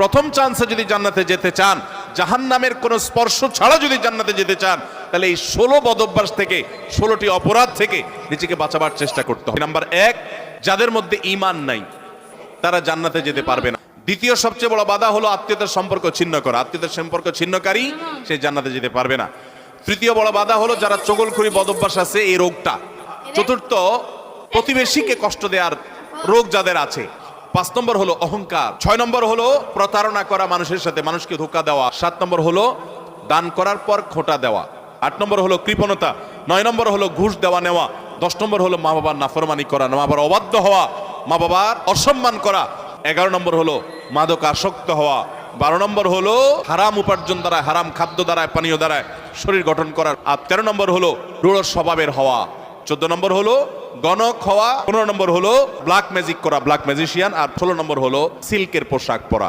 প্রথম চান্সে যদি জান্নাতে যেতে চান, জাহান্নামের কোনো স্পর্শ ছাড়া যদি জান্নাতে যেতে চান, তাহলে এই 16 বদঅভ্যাস থেকে, 16টি অপরাধ থেকে নিজেকে বাঁচাবার চেষ্টা করতে হবে। নাম্বার 1, যাদের মধ্যে ঈমান নাই তারা জান্নাতে যেতে পারবে না। দ্বিতীয় সবচেয়ে বড় বাধা হলো আত্মীয়তার সম্পর্ক ছিন্ন করা। আত্মীয়তার সম্পর্ক ছিন্নকারী সে জান্নাতে যেতে পারবে না। তৃতীয় বড় বাধা হলো যারা চগলখড়ি বদঅভ্যাস আছে, এই রোগটা। চতুর্থ, প্রতিবেশীকে কষ্ট দেওয়ার রোগ যাদের আছে। 5 নম্বর হলো অহংকার। 6 নম্বর হলো প্রতারণা করা, মানুষের সাথে মানুষকে ধোঁকা দেওয়া। 7 নম্বর হলো দান করার পর খোঁটা দেওয়া। 8 নম্বর হলো কৃপণতা। 9 নম্বর হলো ঘুষ দেওয়া নেওয়া। 10 নম্বর হলো মা বাবার নাফরমানি করা, মা বাবার অবাধ্য হওয়া, মা বাবার অসম্মান করা। 11 নম্বর হলো মাদক আসক্ত হওয়া। 12 নম্বর হলো হারাম উপার্জন দ্বারা, হারাম খাদ্য দ্বারা, পানীয় দ্বারা শরীর গঠন করা। আর 13 নম্বর হলো রূঢ় স্বভাবের হওয়া। 14 নম্বর হলো গণক হওয়া। 15 নম্বর হলো ব্ল্যাক ম্যাজিক করা, ব্ল্যাক ম্যাজিশিয়ান। আর 16 নম্বর হলো সিল্কের পোশাক পরা।